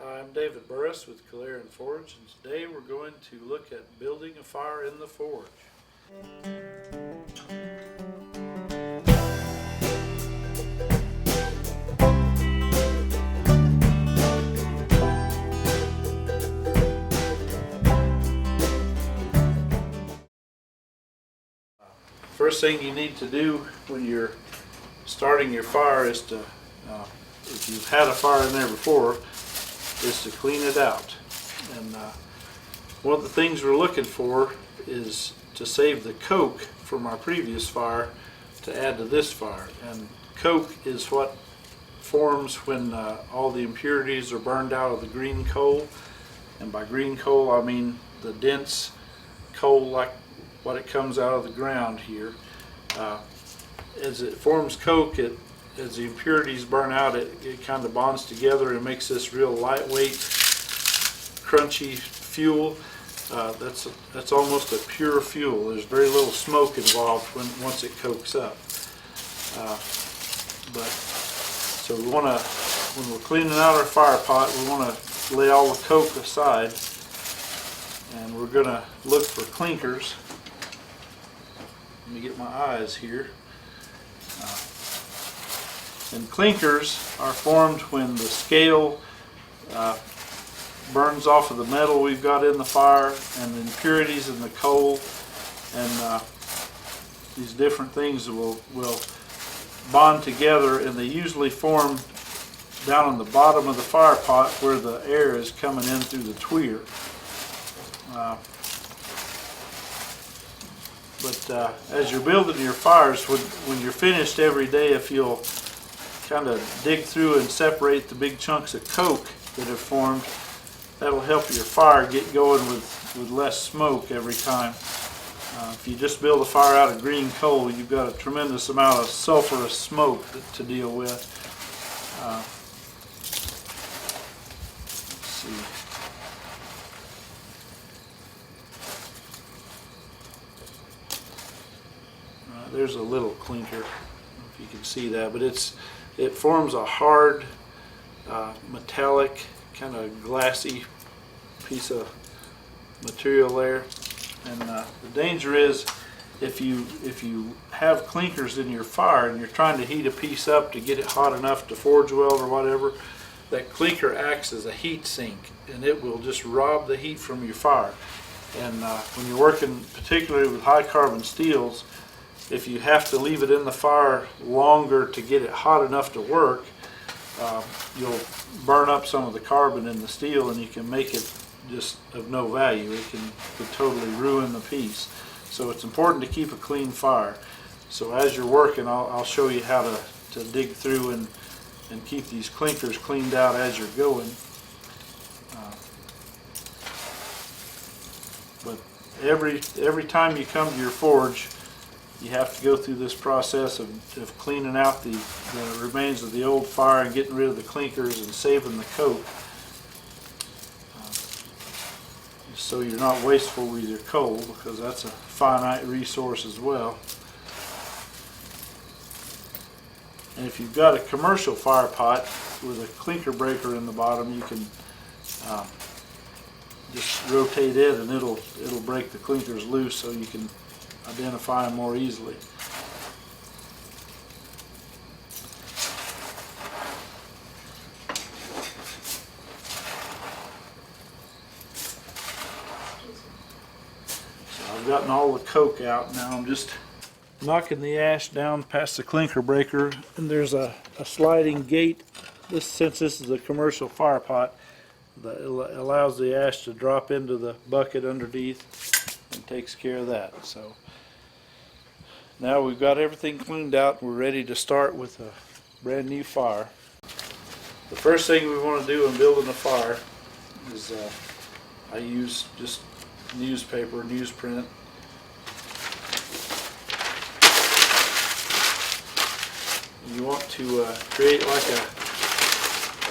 I'm David Burris with Calerin Forge, and today we're going to look at building a fire in the forge. First thing you need to do when you're starting your fire is to, if you've had a fire in there before, is to clean it out. And one of the things we're looking for is to save the coke from our previous fire to add to this fire. And coke is what forms when all the impurities are burned out of the green coal. And by green coal I mean the dense coal like what it comes out of the ground here. As it forms coke, as the impurities burn out, it kind of bonds together and makes this real lightweight, crunchy fuel. That's almost a pure fuel. There's very little smoke involved once it cokes up. So we want to, when we're cleaning out our fire pot, we want to lay all the coke aside, and we're going to look for clinkers. Let me get my eyes here. And clinkers are formed when the scale burns off of the metal we've got in the fire, and the impurities in the coal, and these different things will bond together, and they usually form down on the bottom of the fire pot where the air is coming in through the tweer. But as you're building your fires, when you're finished every day, if you'll kind of dig through and separate the big chunks of coke that have formed, that'll help your fire get going with less smoke every time. If you just build a fire out of green coal, you've got a tremendous amount of sulfurous smoke to deal with. Let's see. There's a little clinker, I don't know if you can see that, but it forms a hard, metallic, kind of glassy piece of material there. And the danger is if you have clinkers in your fire and you're trying to heat a piece up to get it hot enough to forge weld or whatever, that clinker acts as a heat sink, and it will just rob the heat from your fire. And when you're working particularly with high carbon steels, if you have to leave it in the fire longer to get it hot enough to work, you'll burn up some of the carbon in the steel, and you can make it just of no value. It could totally ruin the piece. So it's important to keep a clean fire. So as you're working, I'll show you how to dig through and keep these clinkers cleaned out as you're going. But every time you come to your forge, you have to go through this process of cleaning out the remains of the old fire and getting rid of the clinkers and saving the coke, so you're not wasteful with your coal, because that's a finite resource as well. And if you've got a commercial fire pot with a clinker breaker in the bottom, you can just rotate it and it'll break the clinkers loose, so you can identify them more easily. So I've gotten all the coke out. Now I'm just knocking the ash down past the clinker breaker, and there's a sliding gate. Since this is a commercial fire pot, that allows the ash to drop into the bucket underneath and takes care of that. So now we've got everything cleaned out, and we're ready to start with a brand new fire. The first thing we want to do in building a fire is I use just newspaper, newsprint. You want to create like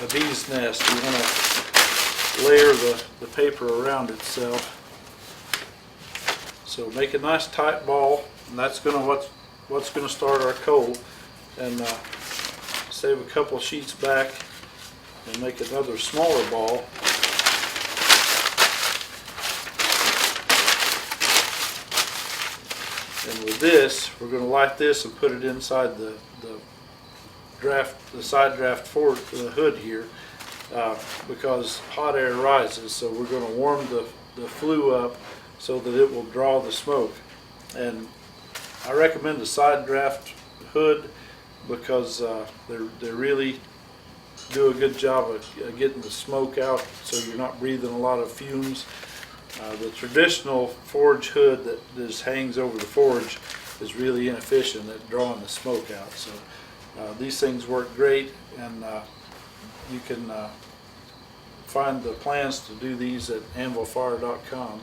a bee's nest. You want to layer the paper around itself. So make a nice tight ball, and that's what's going to start our coal. And save a couple sheets back and make another smaller ball. And with this, we're going to light this and put it inside the side draft forward the hood here, because hot air rises. So we're going to warm the flue up so that it will draw the smoke. And I recommend the side draft hood because they really do a good job of getting the smoke out, so you're not breathing a lot of fumes. The traditional forge hood that just hangs over the forge is really inefficient at drawing the smoke out. So these things work great, and you can find the plans to do these at anvilfire.com.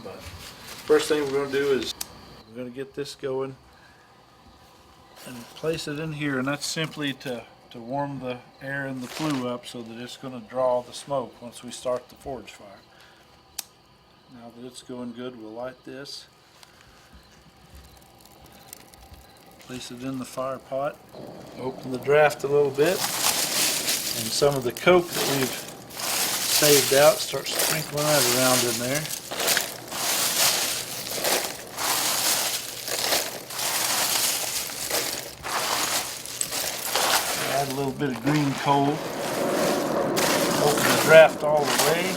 But first thing we're going to do is we're going to get this going and place it in here, and that's simply to warm the air and the flue up so that it's going to draw the smoke once we start the forge fire. Now that it's going good, we'll light this, place it in the fire pot, open the draft a little bit, and some of the coke that we've saved out, start sprinkling that around in there. Add a little bit of green coal. Open the draft all the way.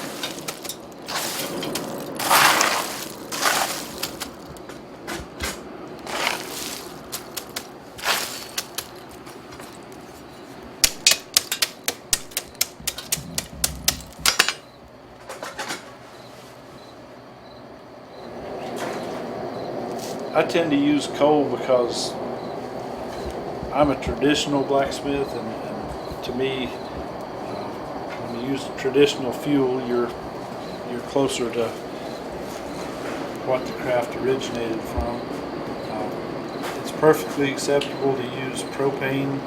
I tend to use coal because I'm a traditional blacksmith, and to me, when you use traditional fuel, you're closer to what the craft originated from. It's perfectly acceptable to use propane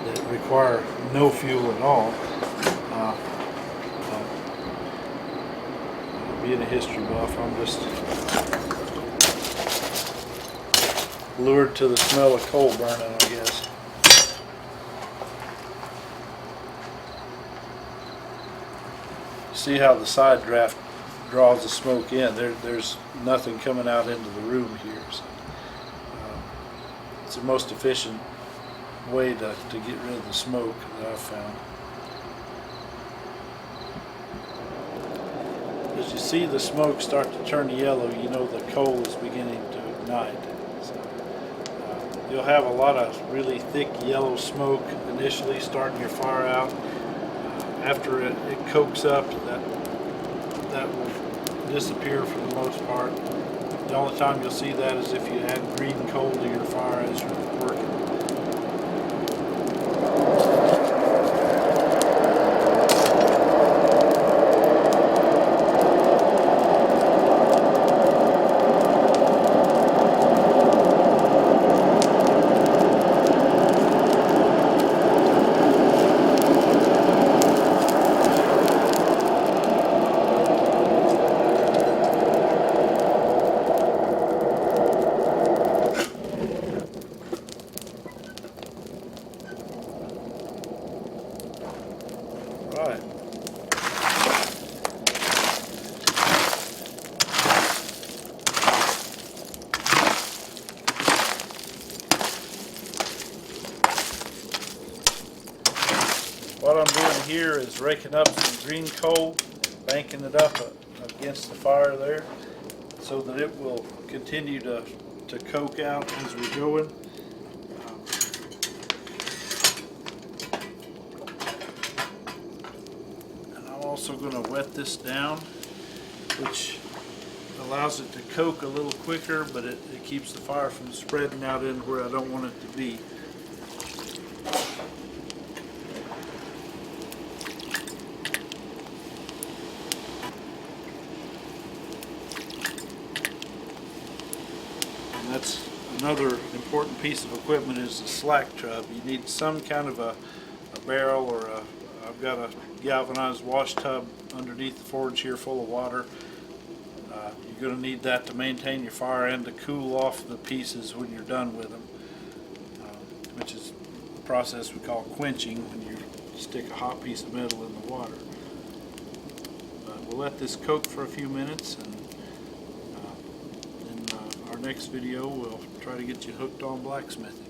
that require no fuel at all. Being a history buff, I'm just lured to the smell of coal burning, I guess. See how the side draft draws the smoke in. There's nothing coming out into the room here. So, it's the most efficient way to get rid of the smoke that I've found. As you see the smoke start to turn yellow, you know the coal is beginning to ignite. You'll have a lot of really thick yellow smoke initially starting your fire out. After it cokes up, that will disappear for the most part. The only time you'll see that is if you add green coal to your fire as you're working. Right. What I'm doing here is raking up some green coal, banking it up against the fire there so that it will continue to coke out as we're going. Also going to wet this down, which allows it to coke a little quicker, but it keeps the fire from spreading out in where I don't want it to be. And that's another important piece of equipment is the slack tub. You need some kind of a barrel or I've got a galvanized wash tub underneath the forge here full of water. You're going to need that to maintain your fire and to cool off the pieces when you're done with them, which is process we call quenching, when you stick a hot piece of metal in the water. But we'll let this cook for a few minutes, and then our next video we'll try to get you hooked on blacksmithing.